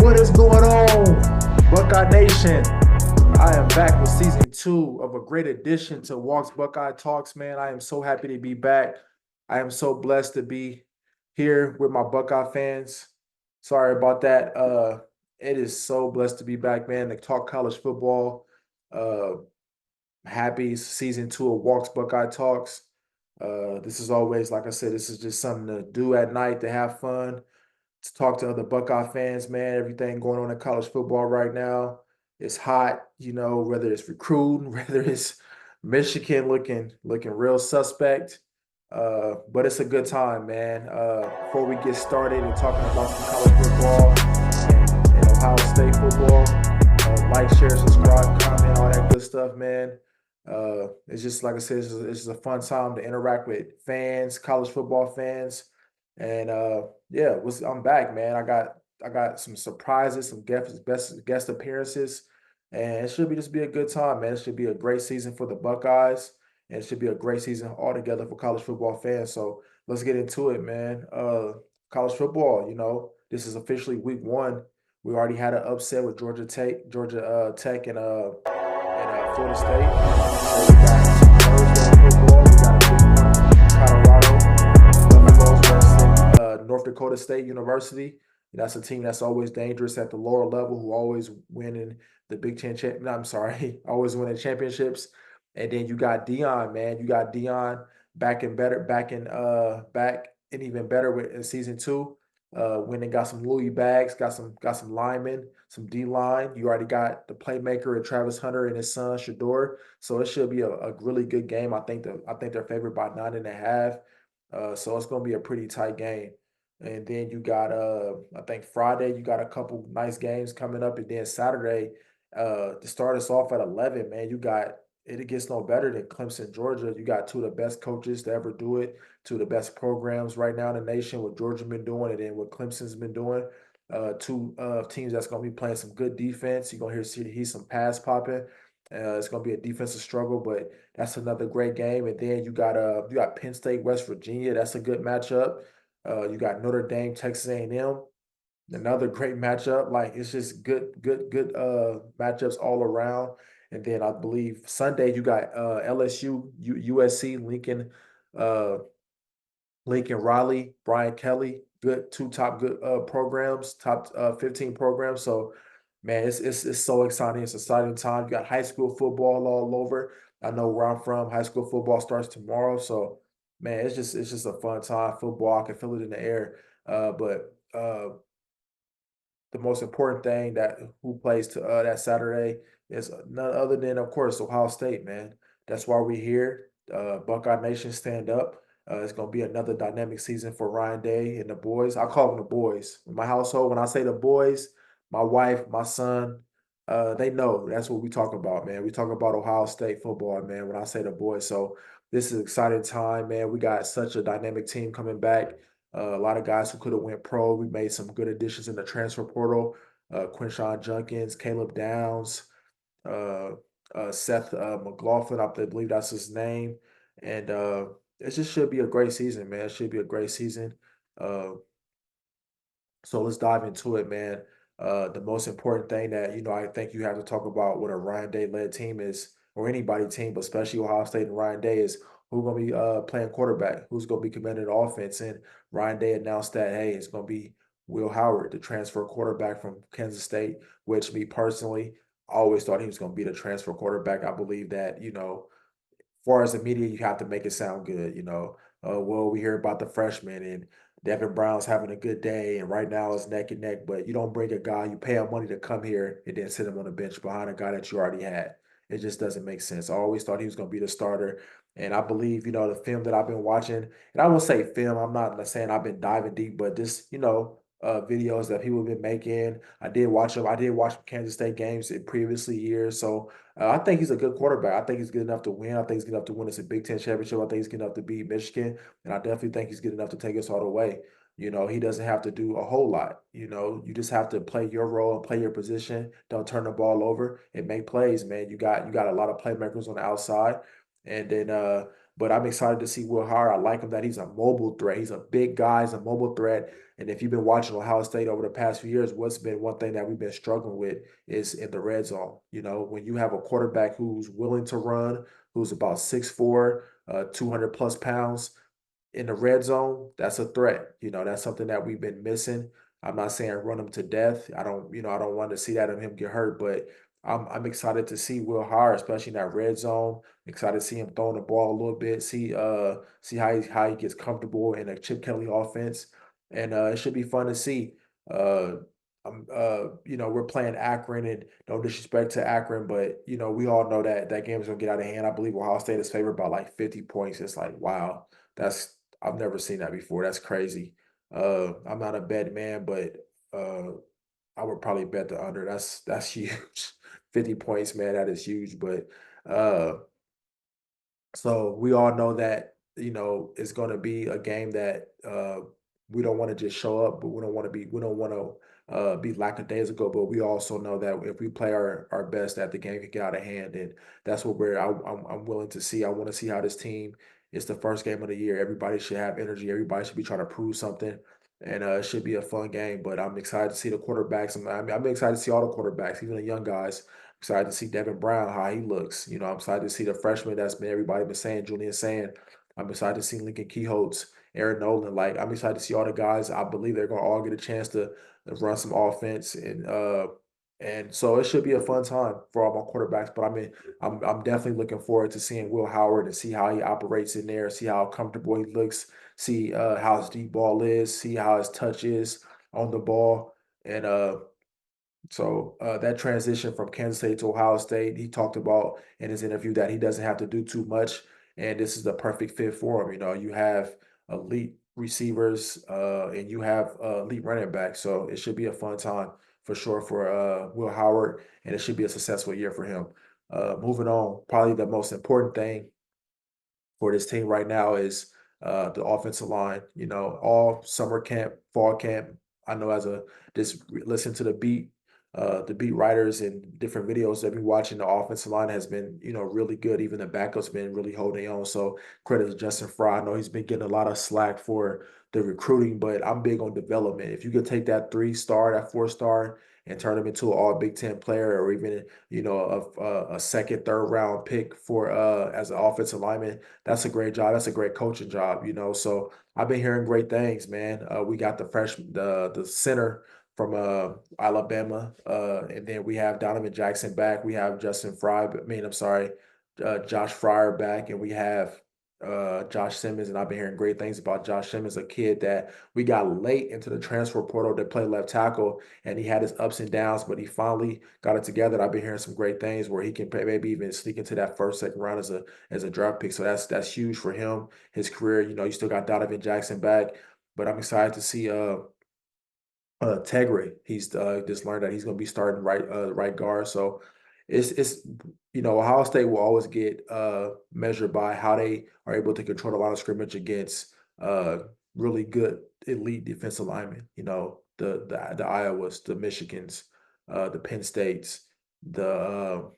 What is going on, Buckeye Nation? I am back with season 2 of a great addition to Walks Buckeye Talks, man. I am so happy to be back. I am so blessed to be here with my Buckeye fans. Sorry about that. It is so blessed to be back, man, to talk college football. Uh, Happy season 2 of Walks Buckeye Talks. This is always, like I said, this is just something to do at night to have fun, to talk to other Buckeye fans, man. Everything going on in college football right now. It's hot, whether it's recruiting, whether it's Michigan looking real suspect. But it's a good time, man. Before we get started and talking about some college football and Ohio State football, like, share, subscribe, comment, all that good stuff, man. It's just like I said, it's just a fun time to interact with fans, college football fans, and yeah, I'm back, man. I got some surprises, some guest appearances, and it should be just be a good time, man. It should be a great season for the Buckeyes, and it should be a great season altogether for college football fans. So let's get into it, man. College football, this is officially week 1. We already had an upset with Georgia Tech, and Florida State. So we got some Thursday football. We got a big one, Colorado Buffaloes versus North Dakota State University. That's a team that's always dangerous at the lower level, who always win in the Big Ten champ. No, I'm sorry, always winning championships. And then you got Dion, man. You got Dion back and even better with in season 2. Went and got some Louis bags, got some linemen, some D line. You already got the playmaker and Travis Hunter and his son Shador. So it should be a really good game. I think they're favored by 9.5. So it's gonna be a pretty tight game. And then you got I think Friday you got a couple nice games coming up, and then Saturday, to start us off at 11, man, it gets no better than Clemson, Georgia. You got two of the best coaches to ever do it, two of the best programs right now in the nation, what Georgia been doing and then what Clemson's been doing. Two teams that's going to be playing some good defense. You're going to hear some pass popping. It's going to be a defensive struggle, but that's another great game. And then you got Penn State, West Virginia. That's a good matchup. You got Notre Dame, Texas A&M. Another great matchup. Like, it's just good matchups all around. And then I believe Sunday you got LSU, USC, uh, Lincoln Riley, Brian Kelly. Good two top good programs, top 15 programs. So man, it's so exciting. It's exciting time. You got high school football all over. I know where I'm from. High school football starts tomorrow. So man, it's just a fun time. Football, I can feel it in the air. But the most important thing that who plays to that Saturday is none other than, of course, Ohio State, man. That's why we're here. Buckeye Nation, stand up. It's going to be another dynamic season for Ryan Day and the boys. I call them the boys. In my household, when I say the boys, my wife, my son, they know that's what we talk about, man. We talk about Ohio State football, man, when I say the boys. So this is an exciting time, man. We got such a dynamic team coming back. A lot of guys who could have went pro. We made some good additions in the transfer portal. Quinshawn Junkins, Caleb Downs, uh, Seth McLaughlin, I believe that's his name. And it just should be a great season, man. It should be a great season. Uh, so let's dive into it, man. The most important thing that I think you have to talk about with a Ryan Day led team is, or anybody team, but especially Ohio State and Ryan Day, is who's going to be playing quarterback, who's going to be commanding the offense. And Ryan Day announced that, hey, it's going to be Will Howard, the transfer quarterback from Kansas State, which me personally, I always thought he was going to be the transfer quarterback. I believe that, far as the media, you have to make it sound good, well, we hear about the freshman and Devin Brown's having a good day, and right now it's neck and neck. But you don't bring a guy, you pay him money to come here and then sit him on the bench behind a guy that you already had. It just doesn't make sense. I always thought he was going to be the starter. And I believe, the film that I've been watching, and I won't say film, I'm not saying I've been diving deep, but just, videos that people have been making. I did watch him. I did watch Kansas State games in previously years. So I think he's a good quarterback. I think he's good enough to win. I think he's good enough to win us a Big Ten championship. I think he's good enough to beat Michigan. And I definitely think he's good enough to take us all the way. He doesn't have to do a whole lot. You just have to play your role and play your position. Don't turn the ball over and make plays, man. You got a lot of playmakers on the outside. And then But I'm excited to see Will Howard. I like him that he's a mobile threat. He's a big guy, he's a mobile threat. And if you've been watching Ohio State over the past few years, what's been one thing that we've been struggling with is in the red zone. You know, when you have a quarterback who's willing to run, who's about 6'4", 200 plus pounds, in the red zone, that's a threat. You know, that's something that we've been missing. I'm not saying run him to death. I don't want to see that of him get hurt, but I'm excited to see Will Howard, especially in that red zone. Excited to see him throwing the ball a little bit, see how he gets comfortable in a Chip Kelly offense. And it should be fun to see. Uh you know, we're playing Akron, and no disrespect to Akron, but you know, we all know that that game is gonna get out of hand. I believe Ohio State is favored by like 50 points. It's like, wow, that's I've never seen that before. That's crazy. I'm not a bet man, but uh, I would probably bet the under. That's huge. 50 points, man. That is huge. But uh, so we all know that, you know, it's going to be a game that we don't want to just show up, but we don't want to be lackadaisical. But we also know that if we play our best, that the game can get out of hand, and that's what I'm willing to see. I want to see how this team. It's the first game of the year. Everybody should have energy. Everybody should be trying to prove something, and it should be a fun game. But I'm excited to see the quarterbacks. I'm excited to see all the quarterbacks, even the young guys. Excited to see Devin Brown, how he looks. You know, I'm excited to see the freshman that's been everybody been saying, Julian saying. I'm excited to see Lincoln Keyholtz, Aaron Nolan. Like, I'm excited to see all the guys. I believe they're gonna all get a chance to run some offense, and so it should be a fun time for all my quarterbacks. But I mean, I'm definitely looking forward to seeing Will Howard and see how he operates in there, see how comfortable he looks, see how his deep ball is, see how his touch is on the ball, and that transition from Kansas State to Ohio State, he talked about in his interview that he doesn't have to do too much, and this is the perfect fit for him. You know, you have elite receivers, and you have elite running backs, so it should be a fun time for sure for Will Howard, and it should be a successful year for him. Moving on, probably the most important thing for this team right now is the offensive line. You know, all summer camp, fall camp. I know as a listen to the beat writers and different videos they've been watching. The offensive line has been, you know, really good. Even the backups been really holding on. So credit to Justin Fry. I know he's been getting a lot of slack for the recruiting, but I'm big on development. If you could take that 3-star, that 4-star, and turn him into an all Big Ten player, or even a second, third round pick for as an offensive lineman, that's a great job. That's a great coaching job, you know. So I've been hearing great things, man. We got the center from Alabama, and then we have Donovan Jackson back. We have Josh Fryer back, and we have Josh Simmons. And I've been hearing great things about Josh Simmons, a kid that we got late into the transfer portal to play left tackle, and he had his ups and downs, but he finally got it together. And I've been hearing some great things where he can maybe even sneak into that first, second round as a draft pick. So that's huge for him, his career. You know, you still got Donovan Jackson back, but I'm excited to see Tegre. He's just learned that he's going to be starting right guard. So it's you know, Ohio State will always get measured by how they are able to control the line of scrimmage against uh really good elite defensive linemen. You know, the Iowas, the Michigans, the Penn States, the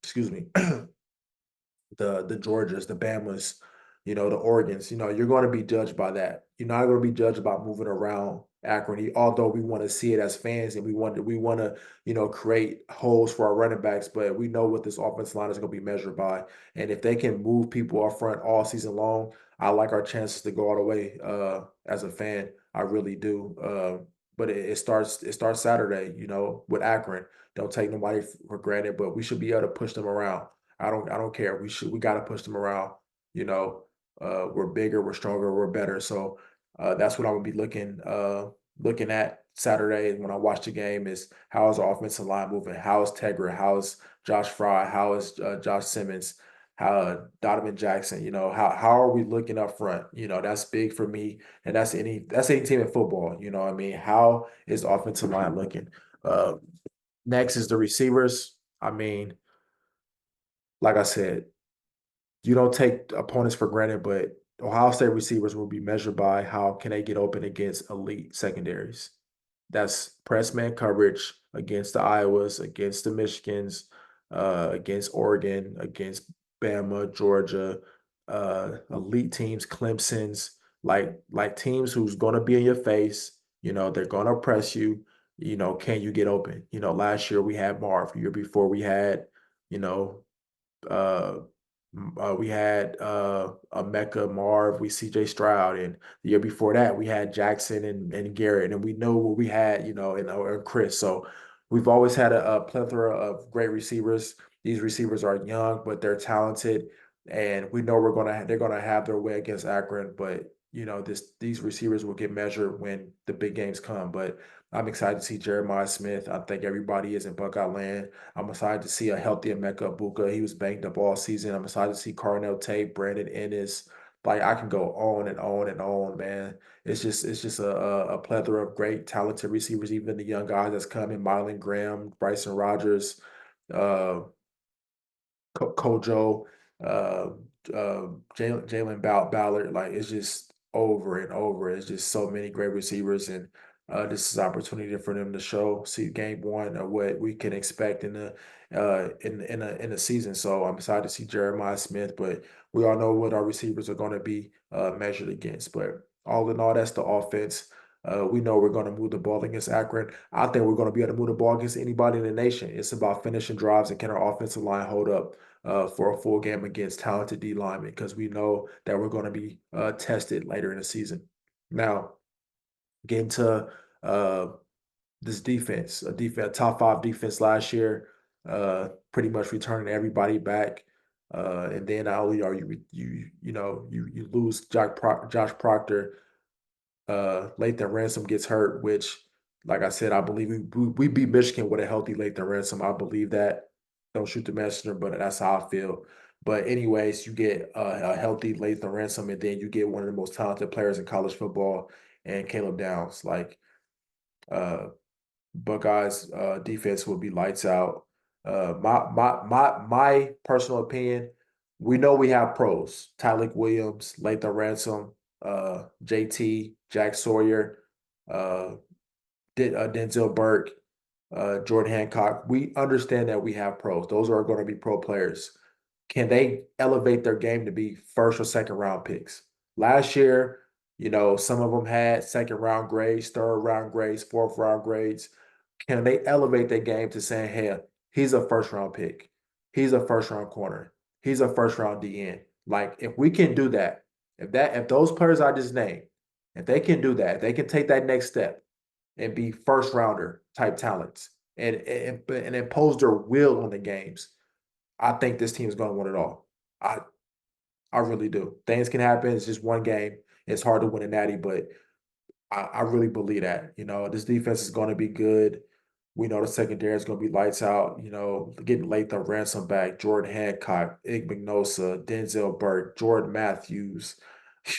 excuse me, the Georgias, the Bamas, you know, the Oregons. You know, you're going to be judged by that. You're not going to be judged about moving around Akron. Although we want to see it as fans, and we want to create holes for our running backs, but we know what this offensive line is going to be measured by. And if they can move people up front all season long, I like our chances to go all the way. As a fan, I really do. But it starts Saturday, you know, with Akron. Don't take nobody for granted, but we should be able to push them around. I don't care. We gotta push them around. You know, we're bigger, we're stronger, we're better. So that's what I'm gonna be looking at Saturday when I watch the game is how is the offensive line moving? How is Tegra? How is Josh Fry? How is Josh Simmons? How Donovan Jackson? You know, how are we looking up front? You know, that's big for me, and that's any team in football. You know what I mean? How is the offensive line looking? Uh, Next is the receivers. I mean, like I said, you don't take opponents for granted, but Ohio State receivers will be measured by how can they get open against elite secondaries. That's press man coverage against the Iowas, against the Michigans, against Oregon, against Bama, Georgia. elite teams, Clemson's, like teams who's going to be in your face. They're going to press you. Can you get open? Last year we had Marv. The year before you know, uh, we had a Mecca Marv, we CJ Stroud, and the year before that we had Jackson and Garrett, and we know what we had, and Chris. So we've always had a plethora of great receivers. These receivers are young, but they're talented, and we know they're gonna have their way against Akron. But these receivers will get measured when the big games come. But I'm excited to see Jeremiah Smith. I think everybody is in Buckeye land. I'm excited to see a healthy Emeka Ibuka. He was banged up all season. I'm excited to see Carnell Tate, Brandon Ennis. Like I can go on and on and on, man. It's just a plethora of great, talented receivers. Even the young guys that's coming, Mylan Graham, Bryson Rogers, uh, Kojo, uh, Jalen Ballard. Like it's just over and over. It's just so many great receivers, and this is opportunity for them to see game one of what we can expect in the season. So I'm excited to see Jeremiah Smith, but we all know what our receivers are going to be measured against. But all in all, that's the offense. We know we're going to move the ball against Akron. I think we're going to be able to move the ball against anybody in the nation. It's about finishing drives and can our offensive line hold up for a full game against talented D linemen because we know that we're going to be tested later in the season. Now, getting to uh, this defense, top five defense last year, pretty much returning everybody back. And then not only are you lose Josh Proctor, Lathan Ransom gets hurt, which, like I said, I believe we beat Michigan with a healthy Lathan Ransom. I believe that. Don't shoot the messenger, but that's how I feel. But anyways, you get a healthy Lathan Ransom, and then you get one of the most talented players in college football, and Caleb Downs. Like uh, Buckeyes defense will be lights out. My personal opinion, we know we have pros: Tyleik Williams, Lathan Ransom, JT, Jack Sawyer, uh, Denzel Burke, Jordan Hancock. We understand that we have pros. Those are going to be pro players. Can they elevate their game to be first or second round picks? Last year, some of them had second round grades, third round grades, fourth round grades. Can they elevate their game to saying, hey, he's a first round pick, he's a first round corner, he's a first round DN? Like if we can do that, if those players I just named, if they can do that, if they can take that next step and be first rounder type talents and impose their will on the games, I think this team is going to win it all. I I really do. Things can happen. It's just one game. It's hard to win a natty, but I really believe that. This defense is going to be good. We know the secondary is going to be lights out. Getting Lathan Ransom back, Jordan Hancock, Igmignosa, Denzel Burke, Jordan Matthews.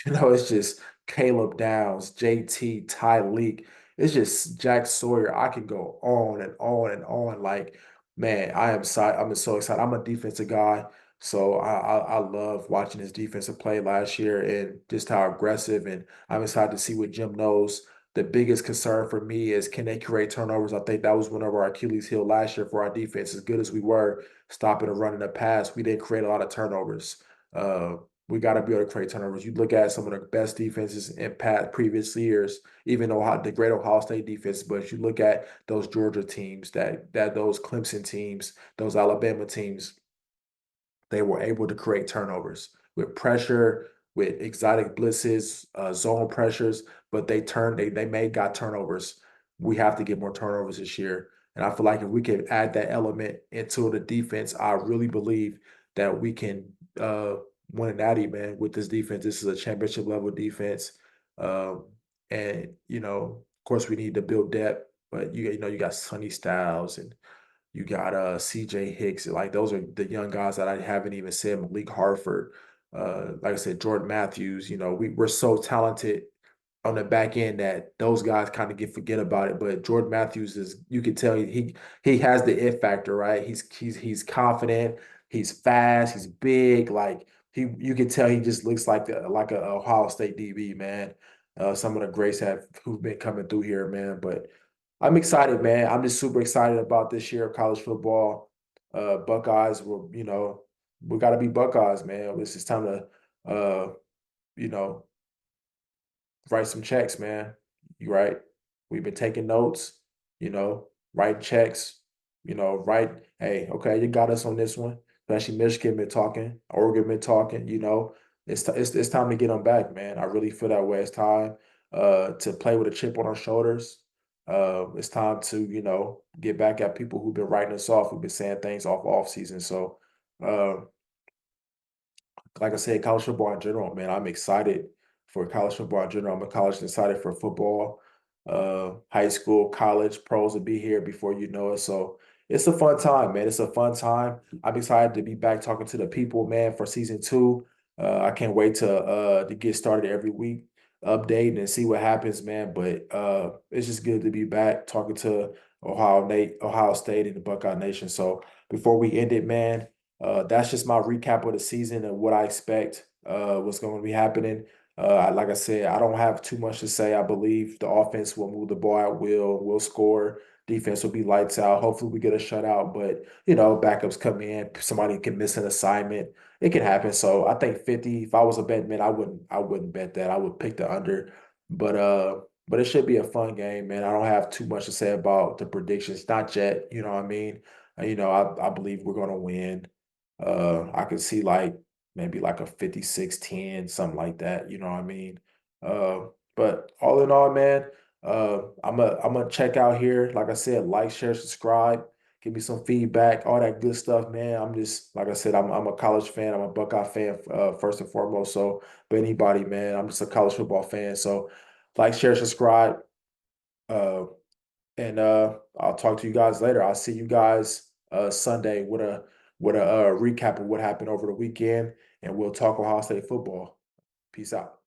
It's just Caleb Downs, JT, Ty Leak. It's just Jack Sawyer. I can go on and on and on. Like, man, I'm so excited. I'm a defensive guy. So I love watching his defensive play last year and just how aggressive, and I'm excited to see what Jim knows. The biggest concern for me is can they create turnovers? I think that was one of our Achilles heel last year for our defense. As good as we were stopping and running the pass, we didn't create a lot of turnovers. We got to be able to create turnovers. You look at some of the best defenses in previous years, even the great Ohio State defense, but you look at those Georgia teams, those Clemson teams, those Alabama teams, they were able to create turnovers with pressure, with exotic blitzes, zone pressures, but got turnovers. We have to get more turnovers this year. And I feel like if we can add that element into the defense, I really believe that we can win a natty, man, with this defense. This is a championship level defense. And of course we need to build depth, but you got Sonny Styles and you got CJ Hicks. Like those are the young guys that I haven't even said. Malik Harford. Like I said, Jordan Matthews. We're so talented on the back end that those guys kind of forget about it. But Jordan Matthews is, you can tell he has the it factor, right? He's confident, he's fast, he's big. Like you can tell he just looks like a Ohio State DB, man. Some of the greats who've been coming through here, man. But I'm excited, man. I'm just super excited about this year of college football. Buckeyes we got to be Buckeyes, man. It's time to uh, you know, write some checks, man. You right. We've been taking notes, writing checks, write, hey, okay, you got us on this one. Especially Michigan been talking, Oregon been talking. It's time to get them back, man. I really feel that way. It's time to play with a chip on our shoulders. It's time to, get back at people who've been writing us off, who've been saying things off season. So uh, like I said, college football in general, man, I'm excited for college football in general. I'm a college excited for football, high school, college, pros will be here before you know it. So it's a fun time, man. It's a fun time. I'm excited to be back talking to the people, man, for season two. I can't wait to get started every week, update and see what happens, man. But it's just good to be back talking to Ohio State and the Buckeye Nation. So before we end it, man. That's just my recap of the season and what I expect, what's going to be happening. Like I said, I don't have too much to say. I believe the offense will move the ball at will, will score. Defense will be lights out. Hopefully, we get a shutout, but backups come in. Somebody can miss an assignment. It can happen. So I think 50. If I was a bet man, I wouldn't bet that. I would pick the under. But but it should be a fun game, man. I don't have too much to say about the predictions, not yet. You know what I mean? I believe we're gonna win. I could see like maybe like a 56-10, something like that, you know what I mean? But all in all, man, I'm gonna check out here. Like I said, like, share, subscribe, give me some feedback, all that good stuff, man. I'm just like I said, I'm a college fan, I'm a Buckeye fan, first and foremost. So, but anybody, man, I'm just a college football fan. So, like, share, subscribe. Uh, and I'll talk to you guys later. I'll see you guys Sunday with a recap of what happened over the weekend, and we'll talk Ohio State football. Peace out.